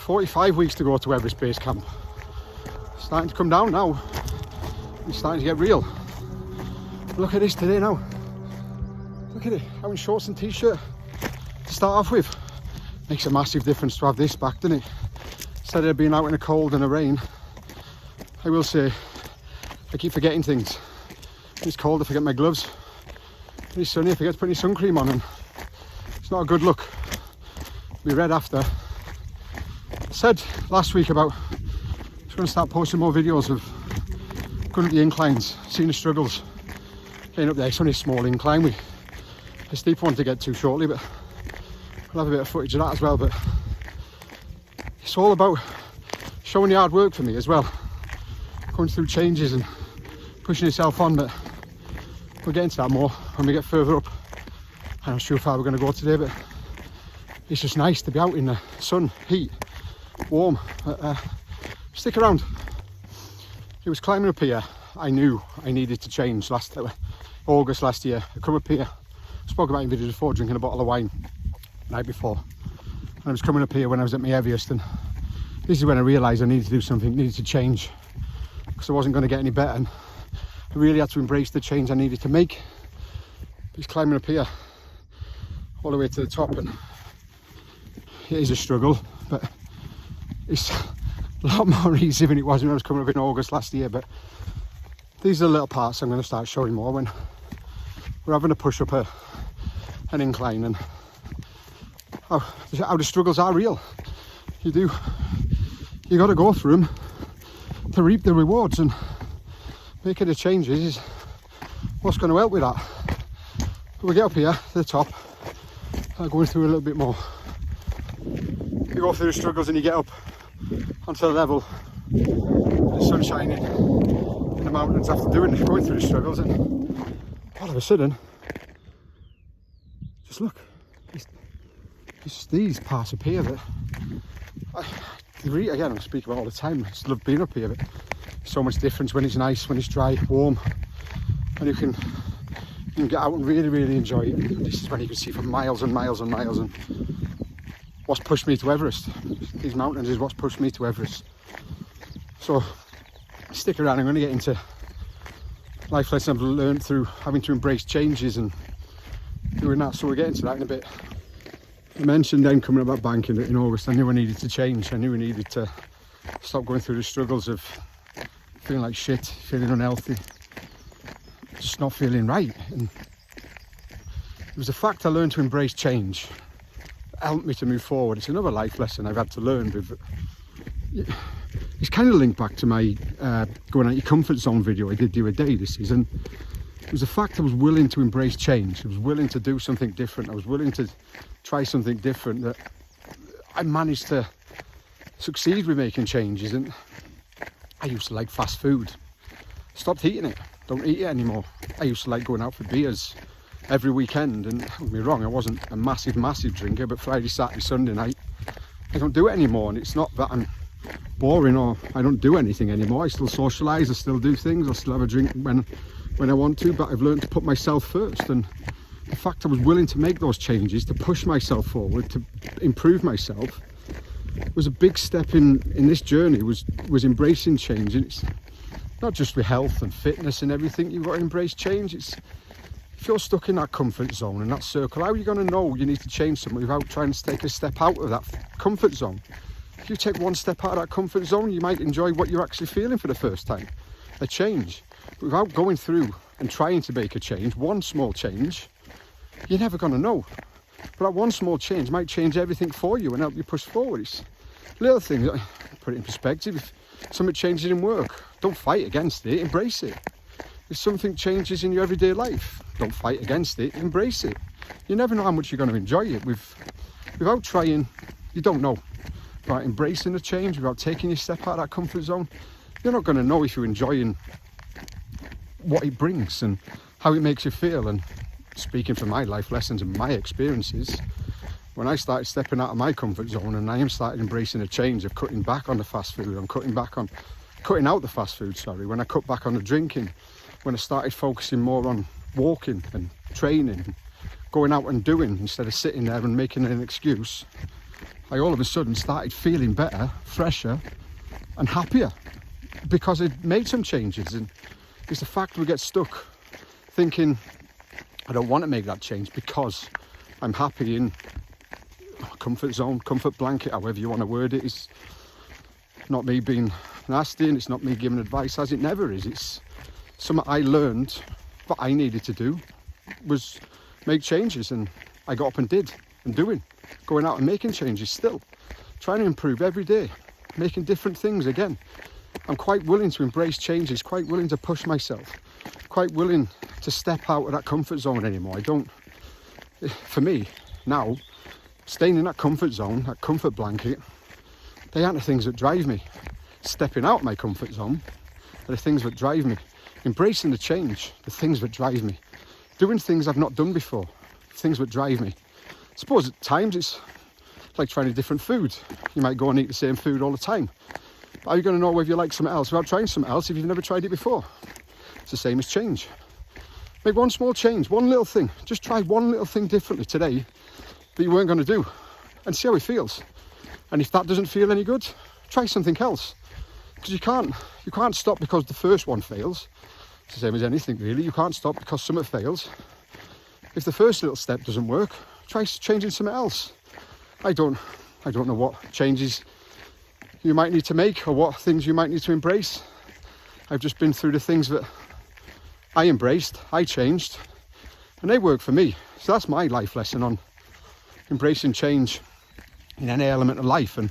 45 weeks to go to Everest Base Camp. Starting to come down now. It's starting to get real. Look at this today now. Look at it, out in shorts and t-shirt to start off with. Makes a massive difference to have this back, doesn't it? Instead of being out in the cold and the rain, I will say I keep forgetting things. When it's cold, I forget my gloves. When it's sunny, I forget to put any sun cream on, and it's not a good look. Be red after. I said last week about I was going to start posting more videos of going up the inclines, seeing the struggles getting up there. It's only a small incline, with a steep one to get to shortly, but we'll have a bit of footage of that as well. But it's all about showing the hard work for me as well, going through changes and pushing yourself on. But we'll get into that more when we get further up. I'm not sure how far we're going to go today, but it's just nice to be out in the sun, heat, warm. Stick around. It was climbing up here I knew I needed to change last August last year. I come up here, spoke about it in videos before, drinking a bottle of wine the night before, and I was coming up here when I was at my heaviest, and this is when I realised I needed to do something, needed to change, because I wasn't going to get any better, and I really had to embrace the change I needed to make. Just climbing up here all the way to the top, and it is a struggle, but it's a lot more easy than it was when I was coming up in August last year. But these are the little parts I'm going to start showing more when we're having to push up an incline, and how the struggles are real. You got to go through them to reap the rewards, and making the changes is what's going to help with that. But we get up here to the top, going through a little bit more. You go through the struggles and you get up onto the level, the sun shining in the mountains after going through the struggles, and all of a sudden, just look, it's these parts up here that again, I speak about all the time. I just love being up here, but so much difference when it's nice, when it's dry, warm, and you can get out and really enjoy it. And this is when you can see for miles and miles and miles, and what's pushed me to Everest. These mountains is what's pushed me to Everest. So stick around. I'm going to get into life lessons I've learned through having to embrace changes and doing that, so we'll get into that in a bit. I mentioned then coming up that bank in August, I knew I needed to change. I knew I needed to stop going through the struggles of feeling like shit, feeling unhealthy, just not feeling right. And it was the fact I learned to embrace change that helped me to move forward. It's another life lesson I've had to learn. With it's kind of linked back to my going out your comfort zone video I did the other day this season. It was the fact I was willing to embrace change. I was willing to do something different. I was willing to try something different, that I managed to succeed with making changes. And I used to like fast food. Stopped eating it. Don't eat it anymore. I used to like going out for beers every weekend, and don't get me wrong, I wasn't a massive drinker, but Friday, Saturday, Sunday night, I don't do it anymore. And it's not that I'm boring or I don't do anything anymore. I still socialise, I still do things, I still have a drink when I want to, but I've learned to put myself first. And the fact I was willing to make those changes, to push myself forward, to improve myself, was a big step in this journey, was embracing change. And it's not just with health and fitness and everything, you've got to embrace change. It's, if you're stuck in that comfort zone and that circle, how are you going to know you need to change something without trying to take a step out of that comfort zone? If you take one step out of that comfort zone, you might enjoy what you're actually feeling for the first time, a change. But without going through and trying to make a change, one small change, you're never going to know. But that one small change might change everything for you and help you push forward. It's little things, put it in perspective. If something changes in work, don't fight against it, embrace it. If something changes in your everyday life, don't fight against it, embrace it. You never know how much you're going to enjoy it. Without trying, you don't know. By embracing the change, without taking your step out of that comfort zone, you're not going to know if you're enjoying what it brings and how it makes you feel. And speaking from my life lessons and my experiences, when I started stepping out of my comfort zone and I started embracing a change of cutting back on the fast food, and cutting out the fast food, when I cut back on the drinking, when I started focusing more on walking and training, going out and doing instead of sitting there and making an excuse, I all of a sudden started feeling better, fresher and happier because I made some changes. And it's the fact we get stuck thinking I don't want to make that change because I'm happy in comfort zone, comfort blanket, however you want to word it. It's not me being nasty and it's not me giving advice, as it never is. It's something I learned what I needed to do was make changes, and I got up and did, and going out and making changes still, trying to improve every day, making different things again. I'm quite willing to embrace changes, quite willing to push myself, quite willing to step out of that comfort zone anymore. For me now, staying in that comfort zone, that comfort blanket, they aren't the things that drive me. Stepping out of my comfort zone are the things that drive me. Embracing the change, the things that drive me. Doing things I've not done before, things that drive me. I suppose at times it's like trying a different food. You might go and eat the same food all the time. But are you going to know whether you like something else without trying something else if you've never tried it before? It's the same as change. Make one small change, one little thing. Just try one little thing differently today that you weren't going to do and see how it feels. And if that doesn't feel any good, try something else. Because you can't stop because the first one fails. It's the same as anything really. You can't stop because something fails. If the first little step doesn't work, try changing something else. I don't know what changes you might need to make or what things you might need to embrace. I've just been through the things that I embraced, I changed, and they work for me. So that's my life lesson on embracing change in any element of life and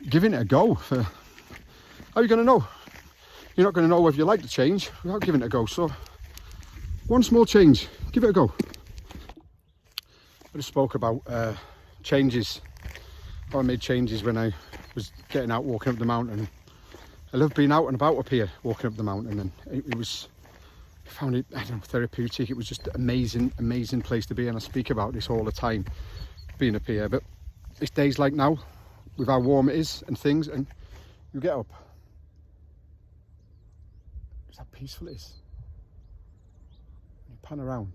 giving it a go. How are you going to know? You're not going to know whether you like the change without giving it a go. So one small change, give it a go. I just spoke about changes. I made changes when I was getting out, walking up the mountain. I love being out and about up here, walking up the mountain, and I found it, therapeutic. It was just an amazing place to be, and I speak about this all the time, being up here. But it's days like now, with how warm it is and things, and you get up. It's how peaceful it is. You pan around.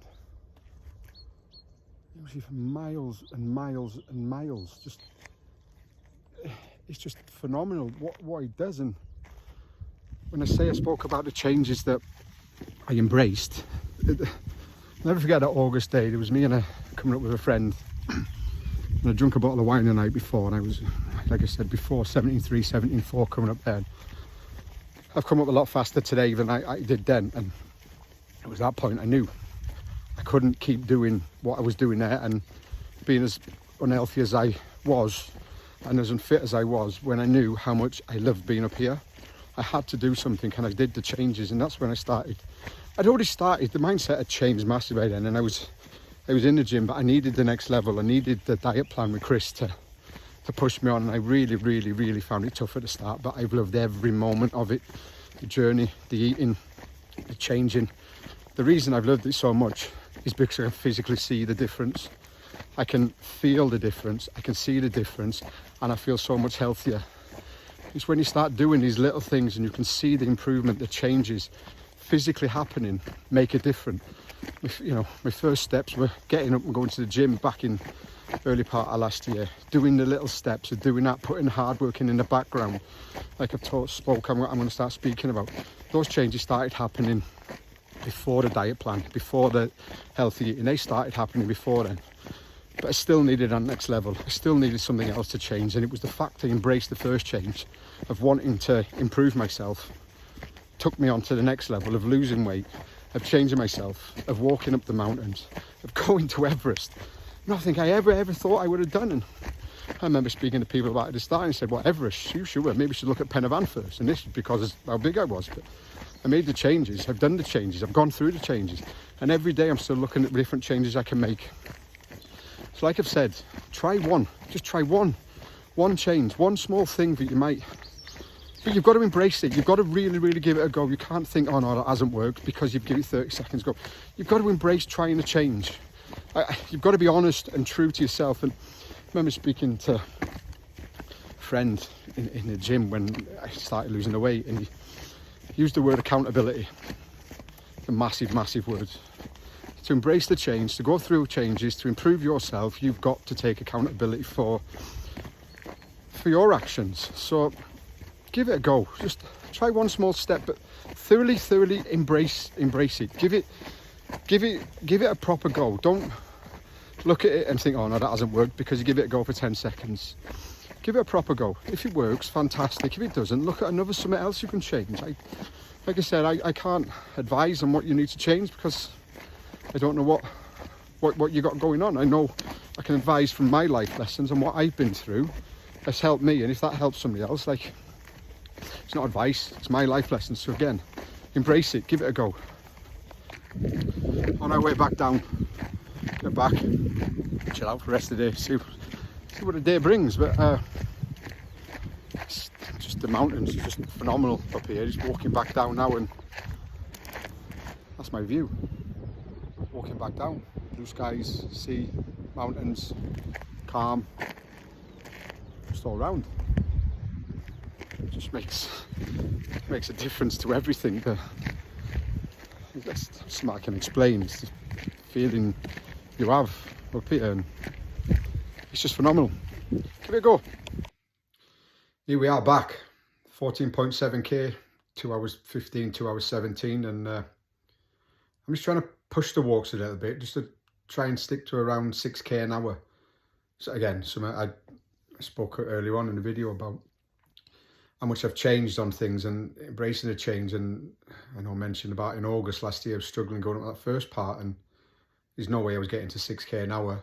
You see for miles and miles and miles. It's just phenomenal what he does. And when I say I spoke about the changes that I embraced, I'll never forget that August day. There was me and coming up with a friend, and I drank a bottle of wine the night before, and I was, like I said before, 17.3, 17.4 coming up there. I've come up a lot faster today than I did then, and it was that point I knew I couldn't keep doing what I was doing there and being as unhealthy as I was and as unfit as I was when I knew how much I loved being up here. I had to do something, and I did the changes, and that's when I started. I'd already started, the mindset had changed massively then, and I was in the gym, but I needed the next level. I needed the diet plan with Chris to push me on, and I really found it tough at the start, but I've loved every moment of it. The journey, the eating, the changing. The reason I've loved it so much is because I can physically see the difference. I can feel the difference, I can see the difference, and I feel so much healthier. It's when you start doing these little things and you can see the improvement, the changes physically happening, make a difference. My first steps were getting up and going to the gym back in early part of last year, doing the little steps of doing that, putting hard work in the background, like I'm going to start speaking about. Those changes started happening before the diet plan, before the healthy eating. They started happening before then, but I still needed that next level. I still needed something else to change, and it was the fact I embraced the first change of wanting to improve myself, took me on to the next level of losing weight, of changing myself, of walking up the mountains, of going to Everest. Nothing I ever thought I would have done. And I remember speaking to people about it at the start, and said, well, Everest, you should, maybe you should look at Pen y Fan first. And this is because of how big I was. But I made the changes, I've done the changes, I've gone through the changes, and every day I'm still looking at different changes I can make. So like I've said, try one, just try one change, one small thing that you might, but you've got to embrace it. You've got to really give it a go. You can't think, oh no, that hasn't worked because you've given it 30 seconds go. You've got to embrace trying to change. You've got to be honest and true to yourself. And I remember speaking to a friend in the gym when I started losing the weight, and he used the word accountability. It's a massive word. to embrace the change, to go through changes, to improve yourself, you've got to take accountability for your actions. So give it a go. Just try one small step, but thoroughly embrace it. Give it a proper go. Don't look at it and think, oh no, that hasn't worked, because you give it a go for 10 seconds. Give it a proper go. If it works, fantastic. If it doesn't, look at another something else you can change. Like I said, I can't advise on what you need to change, because I don't know what you got going on. I know I can advise from my life lessons and what I've been through has helped me, and if that helps somebody else, like, it's not advice, it's my life lessons. So again, embrace it, give it a go. On our way back down, get back, chill out for the rest of the day, see what the day brings. But it's just the mountains are just phenomenal up here. Just walking back down now, and that's my view. Walking back down, blue skies, sea, mountains, calm, just all around. It just makes a difference to everything. That's something I can explain. It's the feeling you have up here, and it's just phenomenal. Give it a go. Here we are back, 14.7k, 2 hours 15, 2 hours 17, and I'm just trying to push the walks a little bit, just to try and stick to around 6k an hour. So again, something I spoke earlier on in the video about how much I've changed on things and embracing the change. And I know I mentioned about in August last year, I was struggling going up that first part, and there's no way I was getting to 6k an hour.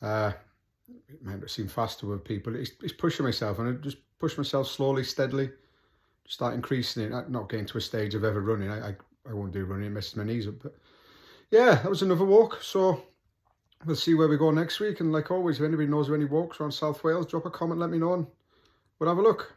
It might seem faster with people. It's pushing myself, and I just push myself slowly, steadily, start increasing it. Not getting to a stage of ever running. I won't do running, it messes my knees up. But yeah, that was another walk. So we'll see where we go next week. And like always, if anybody knows of any walks around South Wales, drop a comment, let me know, and we'll have a look.